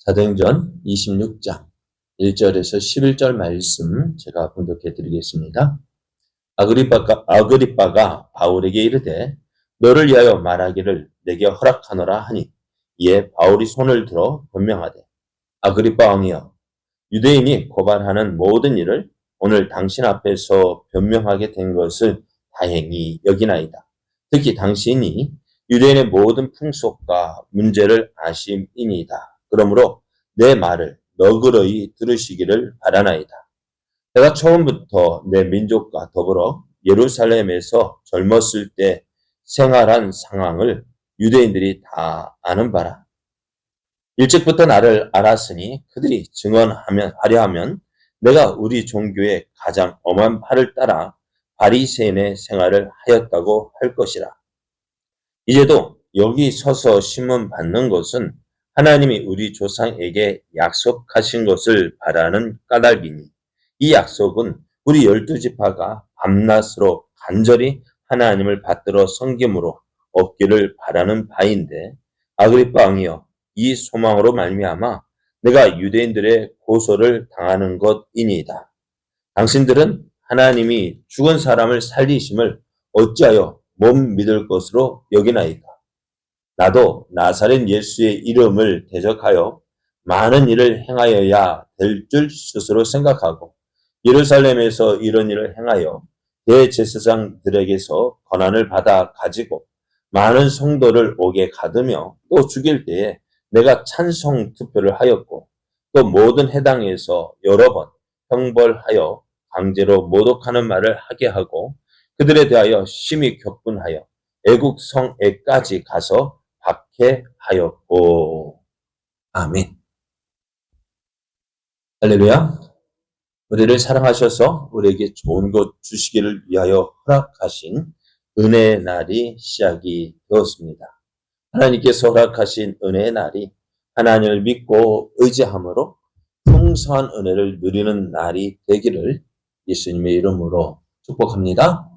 사도행전 26장 1절에서 11절 말씀 제가 봉독해 드리겠습니다. 아그리빠가 바울에게 이르되 너를 위하여 말하기를 내게 허락하노라 하니 이에 바울이 손을 들어 변명하되 아그리빠 왕이여 유대인이 고발하는 모든 일을 오늘 당신 앞에서 변명하게 된 것을 다행히 여기나이다. 특히 당신이 유대인의 모든 풍속과 문제를 아심이니이다. 그러므로 내 말을 너그러이 들으시기를 바라나이다. 내가 처음부터 내 민족과 더불어 예루살렘에서 젊었을 때 생활한 상황을 유대인들이 다 아는 바라. 일찍부터 나를 알았으니 그들이 증언하려 하면 내가 우리 종교의 가장 엄한 바를 따라 바리새인의 생활을 하였다고 할 것이라. 이제도 여기 서서 신문 받는 것은 하나님이 우리 조상에게 약속하신 것을 바라는 까닭이니 이 약속은 우리 12지파가 밤낮으로 간절히 하나님을 받들어 섬김으로 얻기를 바라는 바인데 아그리빠 왕이여 이 소망으로 말미암아 내가 유대인들의 고소를 당하는 것이니이다. 당신들은 하나님이 죽은 사람을 살리심을 어찌하여 못 믿을 것으로 여기나이까. 나도 나사렛 예수의 이름을 대적하여 많은 일을 행하여야 될 줄 스스로 생각하고 예루살렘에서 이런 일을 행하여 대제사장들에게서 권한을 받아 가지고 많은 성도를 옥에 가두며 또 죽일 때에 내가 찬송 투표를 하였고 또 모든 해당에서 여러 번 형벌하여 강제로 모독하는 말을 하게 하고 그들에 대하여 심히 격분하여 애국 성에까지 가서 박해하였고. 아멘. 할렐루야. 우리를 사랑하셔서 우리에게 좋은 것 주시기를 위하여 허락하신 은혜의 날이 시작이 되었습니다. 하나님께서 허락하신 은혜의 날이 하나님을 믿고 의지함으로 풍성한 은혜를 누리는 날이 되기를 예수님의 이름으로 축복합니다.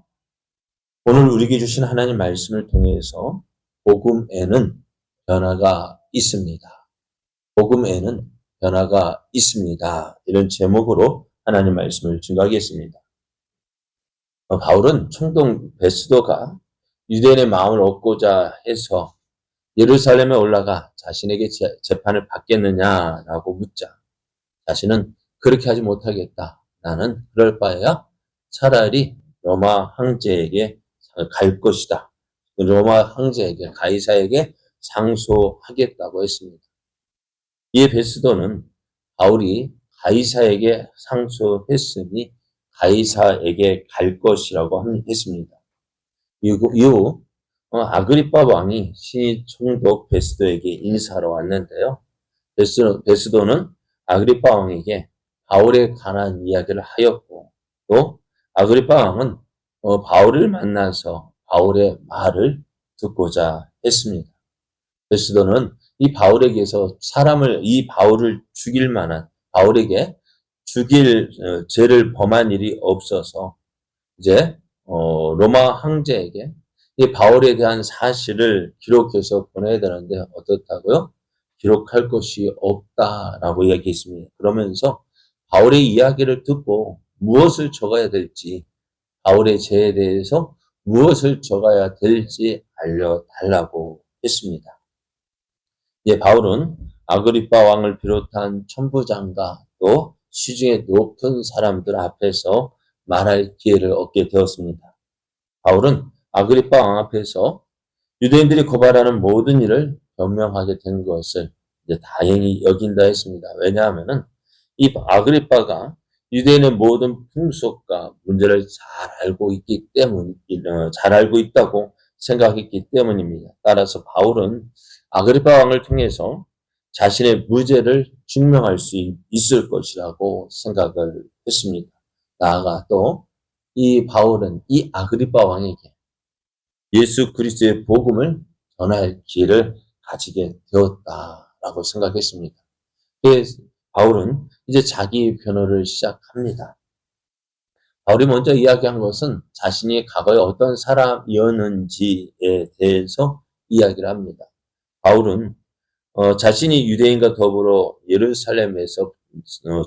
오늘 우리에게 주신 하나님 말씀을 통해서 복음에는 변화가 있습니다. 복음에는 변화가 있습니다. 이런 제목으로 하나님 말씀을 증거하겠습니다. 바울은 총독 베스도가 유대인의 마음을 얻고자 해서 예루살렘에 올라가 자신에게 재판을 받겠느냐라고 묻자 자신은 그렇게 하지 못하겠다. 나는 그럴 바에야 차라리 로마 황제에게 갈 것이다. 로마 황제에게 가이사에게 상소하겠다고 했습니다. 이에 베스도는 바울이 가이사에게 상소했으니 가이사에게 갈 것이라고 했습니다. 이후 아그리빠 왕이 신이 총독 베스도에게 인사하러 왔는데요. 베스도는 아그리빠 왕에게 바울에 관한 이야기를 하였고 또 아그리빠 왕은 바울을 만나서 바울의 말을 듣고자 했습니다. 베스도는 이 바울에게서 이 바울을 죽일 만한 바울에게 죽일 죄를 범한 일이 없어서 이제 로마 황제에게 이 바울에 대한 사실을 기록해서 보내야 되는데 어떻다고요? 기록할 것이 없다라고 이야기했습니다. 그러면서 바울의 이야기를 듣고 무엇을 적어야 될지 바울의 죄에 대해서 무엇을 적어야 될지 알려달라고 했습니다. 바울은 아그리빠 왕을 비롯한 천부장과 또 시중의 높은 사람들 앞에서 말할 기회를 얻게 되었습니다. 바울은 아그리빠 왕 앞에서 유대인들이 고발하는 모든 일을 변명하게 된 것을 이제 다행히 여긴다 했습니다. 왜냐하면은 이 아그리빠가 유대인의 모든 풍속과 문제를 잘 알고 있다고 생각했기 때문입니다. 따라서 바울은 아그리빠 왕을 통해서 자신의 무죄를 증명할 수 있을 것이라고 생각을 했습니다. 나아가 또 이 바울은 이 아그리빠 왕에게 예수 그리스도의 복음을 전할 기회를 가지게 되었다라고 생각했습니다. 그래서 바울은 이제 자기 변호를 시작합니다. 바울이 먼저 이야기한 것은 자신이 과거에 어떤 사람이었는지에 대해서 이야기를 합니다. 바울은 자신이 유대인과 더불어 예루살렘에서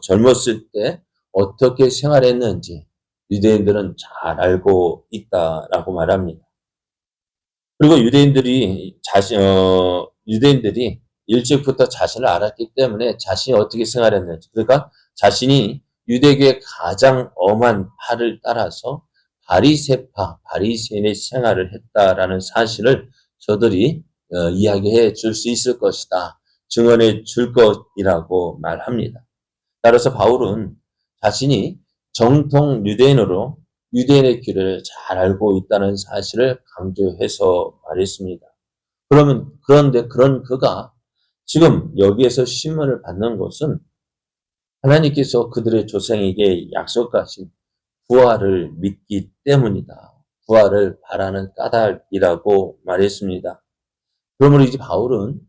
젊었을 때 어떻게 생활했는지 유대인들은 잘 알고 있다라고 말합니다. 그리고 유대인들이 일찍부터 자신을 알았기 때문에 자신이 어떻게 생활했는지, 그러니까 자신이 유대교의 가장 엄한 파를 따라서 바리새인의 생활을 했다라는 사실을 저들이 이야기해 줄 수 있을 것이다. 증언해 줄 것이라고 말합니다. 따라서 바울은 자신이 정통 유대인으로 유대인의 길을 잘 알고 있다는 사실을 강조해서 말했습니다. 그런데 그런 그가 지금 여기에서 신문을 받는 것은 하나님께서 그들의 조상에게 약속하신 부활을 믿기 때문이다. 부활을 바라는 까닭이라고 말했습니다. 그러므로 이제 바울은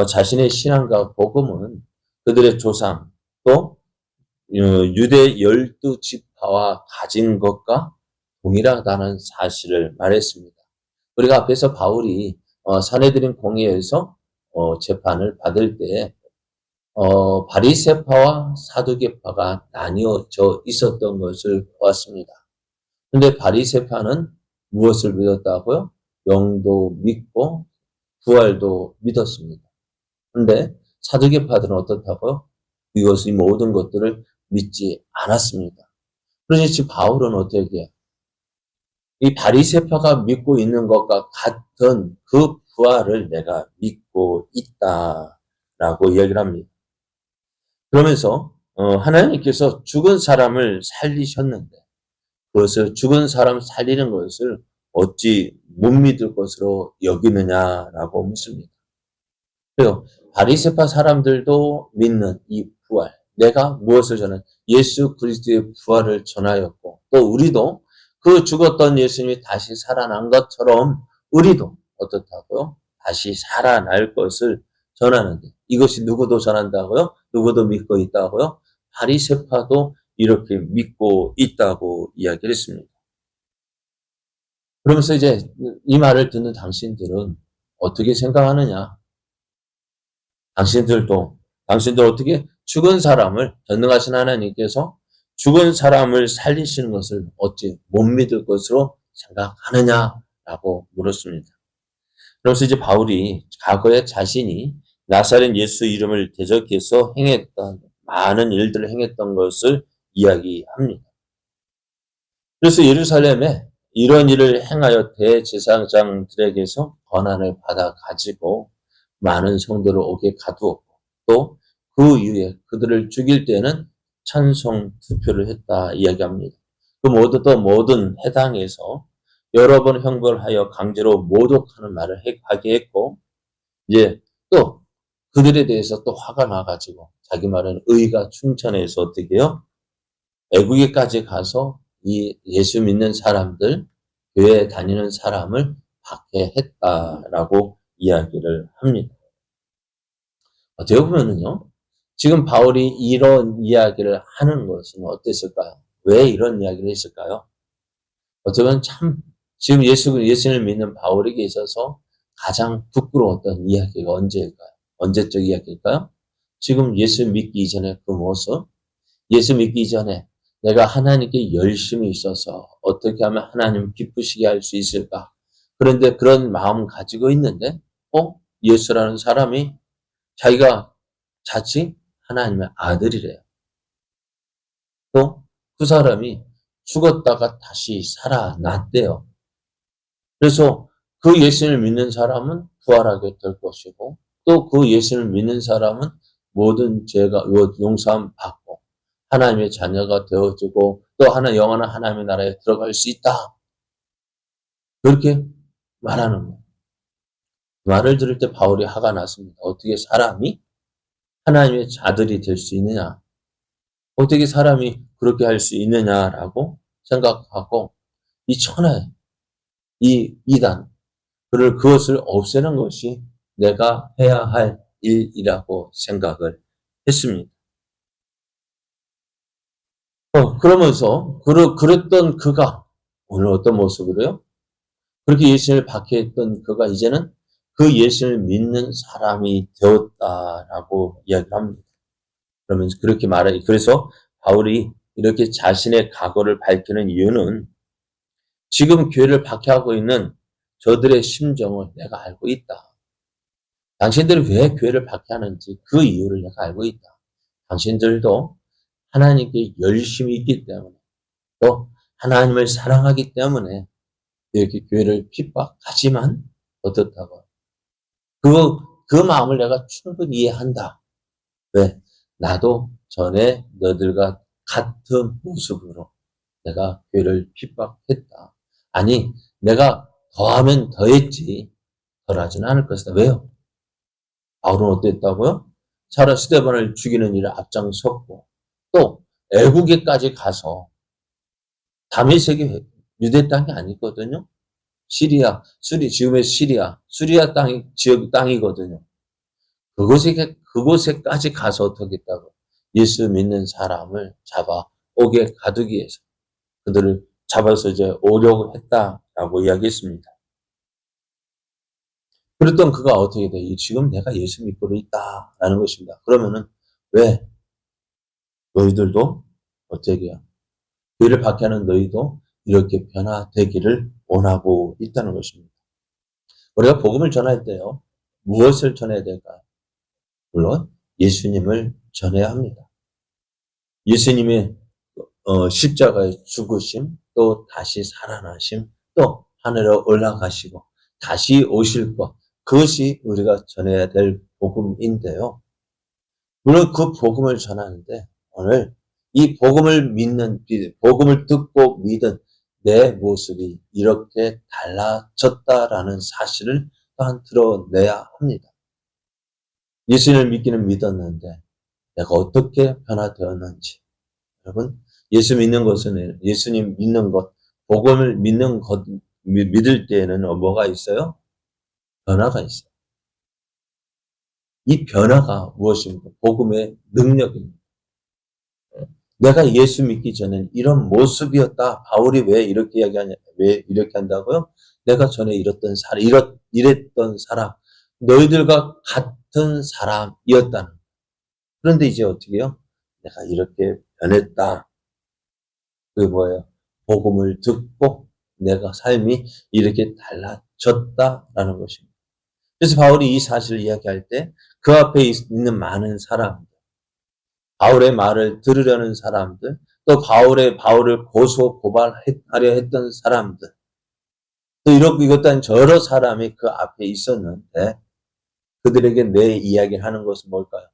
자신의 신앙과 복음은 그들의 조상 또 유대 12지파와 가진 것과 동일하다는 사실을 말했습니다. 우리가 앞에서 바울이 사내들인 공회에서 재판을 받을 때 바리새파와 사두개파가 나뉘어져 있었던 것을 보았습니다. 그런데 바리새파는 무엇을 믿었다고요? 영도 믿고 부활도 믿었습니다. 그런데 사두개파들은 어떻다고요? 이것이 모든 것들을 믿지 않았습니다. 그러니 지금 바울은 어떻게 해요? 이 바리새파가 믿고 있는 것과 같은 그 부활을 내가 믿고 있다라고 이야기를 합니다. 그러면서 하나님께서 죽은 사람을 살리셨는데 그것을 죽은 사람 살리는 것을 어찌 못 믿을 것으로 여기느냐라고 묻습니다. 그래요. 바리새파 사람들도 믿는 이 부활, 내가 무엇을 전한 예수 그리스도의 부활을 전하였고 또 우리도 그 죽었던 예수님이 다시 살아난 것처럼 우리도 어떻다고요? 다시 살아날 것을 전하는데 이것이 누구도 전한다고요? 누구도 믿고 있다고요? 바리새파도 이렇게 믿고 있다고 이야기를 했습니다. 그러면서 이제 이 말을 듣는 당신들은 어떻게 생각하느냐? 당신들 어떻게 죽은 사람을 전능하신 하나님께서 죽은 사람을 살리시는 것을 어찌 못 믿을 것으로 생각하느냐라고 물었습니다. 그래서 이제 바울이 과거에 자신이 나사렛 예수 이름을 대적해서 행했던 많은 일들을 행했던 것을 이야기합니다. 그래서 예루살렘에 이런 일을 행하여 대제사장들에게서 권한을 받아 가지고 많은 성도를 오게 가두었고 또 그 이후에 그들을 죽일 때는 찬송 투표를 했다 이야기합니다. 그 모든 해당에서 여러 번 형벌하여 강제로 모독하는 말을 하게 했고 이제 또 그들에 대해서 또 화가 나가지고 자기 말은 의가 충천해서 어떻게 해요? 애국에까지 가서 이 예수 믿는 사람들, 교회 다니는 사람을 박해했다라고 이야기를 합니다. 어떻게 보면은요, 지금 바울이 이런 이야기를 하는 것은 어땠을까요? 왜 이런 이야기를 했을까요? 어떻게 보면 참, 지금 예수를 믿는 바울에게 있어서 가장 부끄러웠던 이야기가 언제일까요? 언제적 이야기일까요? 지금 예수 믿기 이전에 그 모습, 예수 믿기 이전에 내가 하나님께 열심히 있어서 어떻게 하면 하나님을 기쁘시게 할 수 있을까? 그런데 그런 마음 가지고 있는데, 예수라는 사람이 자기가 자칭 하나님의 아들이래요. 또 그 사람이 죽었다가 다시 살아났대요. 그래서 그 예수를 믿는 사람은 부활하게 될 것이고 또 그 예수를 믿는 사람은 모든 죄가 용서함 받고 하나님의 자녀가 되어지고 또 영원한 하나님의 나라에 들어갈 수 있다. 그렇게 말하는 거예요. 말을 들을 때 바울이 화가 났습니다. 어떻게 사람이 하나님의 자들이 될 수 있느냐? 어떻게 사람이 그렇게 할 수 있느냐라고 생각하고 이 천하에 이 이단 그것을 없애는 것이 내가 해야 할 일이라고 생각을 했습니다. 그러면서 그랬던 그가 오늘 어떤 모습으로요? 그렇게 예수님을 박해했던 그가 이제는 그 예수를 믿는 사람이 되었다라고 이야기를 합니다. 그러면서 그렇게 그래서 바울이 이렇게 자신의 각오를 밝히는 이유는 지금 교회를 박해하고 있는 저들의 심정을 내가 알고 있다. 당신들이 왜 교회를 박해하는지 그 이유를 내가 알고 있다. 당신들도 하나님께 열심히 있기 때문에 또 하나님을 사랑하기 때문에 이렇게 교회를 핍박하지만 어떻다고. 그 마음을 내가 충분히 이해한다. 왜? 나도 전에 너들과 같은 모습으로 내가 교회를 핍박했다. 아니, 내가 더하면 더했지 덜하지는 않을 것이다. 왜요? 바울은 어땠다고요? 차라 스데반을 죽이는 일에 앞장섰고 또 애국에까지 가서 다메섹이 유대 땅이 아니거든요. 지금의 수리아 땅이거든요. 그곳에까지 가서 어떻게 했다고? 예수 믿는 사람을 잡아 옥에 가두기 위해서 그들을 잡아서 이제 오려고 했다라고 이야기했습니다. 그랬던 그가 어떻게 돼? 지금 내가 예수 믿고 있다라는 것입니다. 그러면은 왜 너희들도 어떻게 해요? 교회를 박해하는 너희도 이렇게 변화되기를 원하고 있다는 것입니다. 우리가 복음을 전할 때요. 무엇을 전해야 될까요? 물론 예수님을 전해야 합니다. 예수님의 십자가의 죽으심, 또 다시 살아나심, 또 하늘에 올라가시고 다시 오실 것, 그것이 우리가 전해야 될 복음인데요. 물론 그 복음을 전하는데 오늘 이 복음을 듣고 믿은 내 모습이 이렇게 달라졌다라는 사실을 또한 드러내야 합니다. 예수님을 믿기는 믿었는데 내가 어떻게 변화되었는지. 여러분, 예수님 믿는 것, 복음을 믿을 때에는 뭐가 있어요? 변화가 있어요. 이 변화가 무엇입니까? 복음의 능력입니다. 내가 예수 믿기 전엔 이런 모습이었다. 바울이 왜 이렇게 이야기하냐? 왜 이렇게 한다고요? 내가 전에 이랬던 사람, 너희들과 같은 사람이었다는. 그런데 이제 어떻게 해요? 내가 이렇게 변했다. 그게 뭐예요? 복음을 듣고 내가 삶이 이렇게 달라졌다라는 것입니다. 그래서 바울이 이 사실을 이야기할 때 그 앞에 있는 많은 사람들, 바울의 말을 들으려는 사람들, 또 바울을 고발하려 했던 사람들, 또 이것도 저러 사람이 그 앞에 있었는데 그들에게 내 이야기를 하는 것은 뭘까요?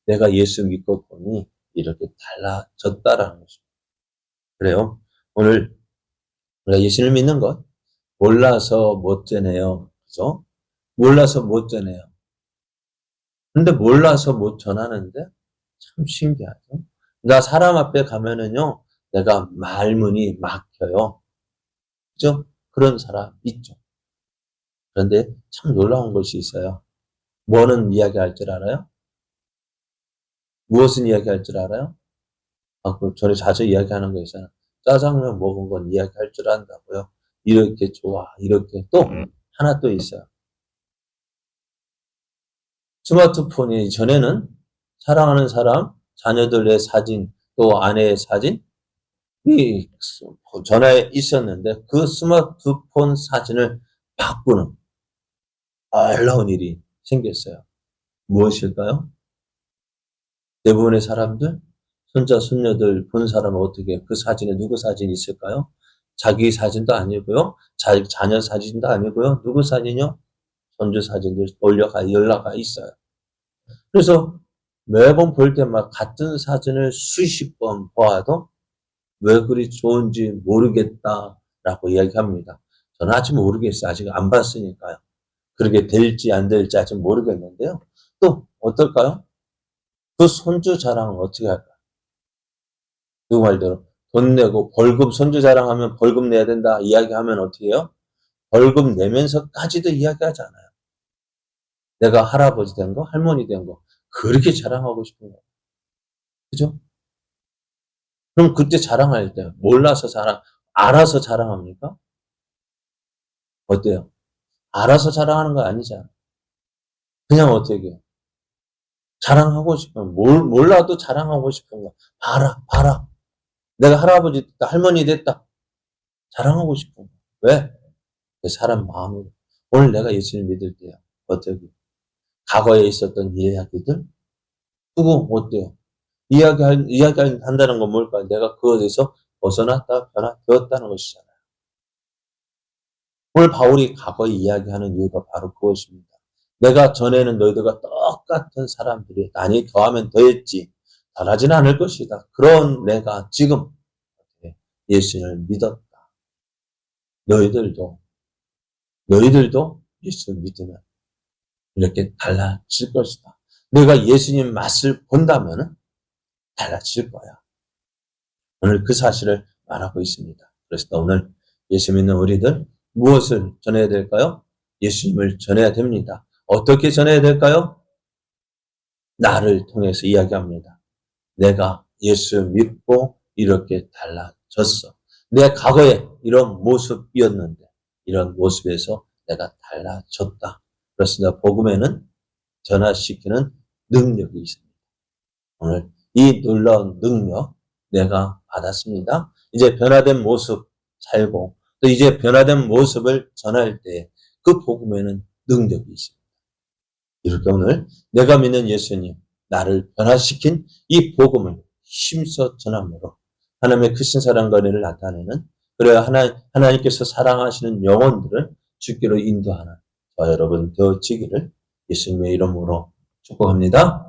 내가 예수 믿고 보니 이렇게 달라졌다라는 것입니다. 그래요. 오늘 우리가 예수를 믿는 것 몰라서 못 전해요. 그죠? 몰라서 못 전해요. 근데 몰라서 못 전하는데 참 신기하죠. 나 사람 앞에 가면은요, 내가 말문이 막혀요. 그죠? 그런 사람 있죠. 그런데 참 놀라운 것이 있어요. 뭐는 이야기할 줄 알아요? 무엇은 이야기할 줄 알아요? 그 전에 자주 이야기하는 거 있잖아요. 짜장면 먹은 건 이야기할 줄 안다고요. 이렇게 좋아, 이렇게. 또 하나 또 있어요. 스마트폰이 전에는 사랑하는 사람, 자녀들의 사진, 또 아내의 사진이 전화에 있었는데 그 스마트폰 사진을 바꾸는 놀라운 일이 생겼어요. 무엇일까요? 대부분의 사람들, 손자, 손녀들 본 사람은 어떻게 그 사진에 누구 사진이 있을까요? 자기 사진도 아니고요. 자녀 사진도 아니고요. 누구 사진이요? 손주 사진들 올라가 있어요. 그래서 매번 볼 때마다 같은 사진을 수십 번 보아도 왜 그리 좋은지 모르겠다라고 이야기합니다. 저는 아직 모르겠어요. 아직 안 봤으니까요. 그렇게 될지 안 될지 아직 모르겠는데요. 또 어떨까요? 그 손주 자랑은 어떻게 할까요? 누구 말대로 돈 내고 벌금 손주 자랑하면 벌금 내야 된다 이야기하면 어떻게 해요? 벌금 내면서까지도 이야기하잖아요. 내가 할아버지 된 거, 할머니 된 거, 그렇게 자랑하고 싶은 거예요. 그죠? 그럼 그때 자랑할 때, 알아서 자랑합니까? 어때요? 알아서 자랑하는 거 아니잖아. 그냥 어떻게 해요? 자랑하고 싶으면 몰라도 자랑하고 싶은 거. 봐라, 봐라. 내가 할아버지 됐다, 할머니 됐다. 자랑하고 싶은 거. 왜? 사람 마음으로. 오늘 내가 예수님 믿을 때요. 어떻게? 과거에 있었던 이야기들? 그거 어때요? 이야기한다는 건 뭘까? 내가 그것에서 벗어났다, 변화되었다는 것이잖아요. 오늘 바울이 과거에 이야기하는 이유가 바로 그것입니다. 내가 전에는 너희들과 똑같은 사람들이 아니 더하면 더했지 덜하지는 않을 것이다. 그런 내가 지금 예수를 믿었다. 너희들도 예수를 믿으면 이렇게 달라질 것이다. 내가 예수님 맛을 본다면 달라질 거야. 오늘 그 사실을 말하고 있습니다. 그래서 오늘 예수 믿는 우리들 무엇을 전해야 될까요? 예수님을 전해야 됩니다. 어떻게 전해야 될까요? 나를 통해서 이야기합니다. 내가 예수 믿고 이렇게 달라졌어. 내 과거에 이런 모습이었는데 이런 모습에서 내가 달라졌다. 그렇습니다. 복음에는 전화시키는 능력이 있습니다. 오늘 이 놀라운 능력 내가 받았습니다. 이제 변화된 모습 살고 또 이제 변화된 모습을 전할 때 그 복음에는 능력이 있습니다. 이렇게 오늘 내가 믿는 예수님 나를 변화시킨 이 복음을 힘써 전함으로 하나님의 크신 사랑과 은혜를 나타내는 그래야 하나님께서 사랑하시는 영혼들을 주께로 인도하는 저 여러분 되어지기를 예수님의 이름으로 축복합니다.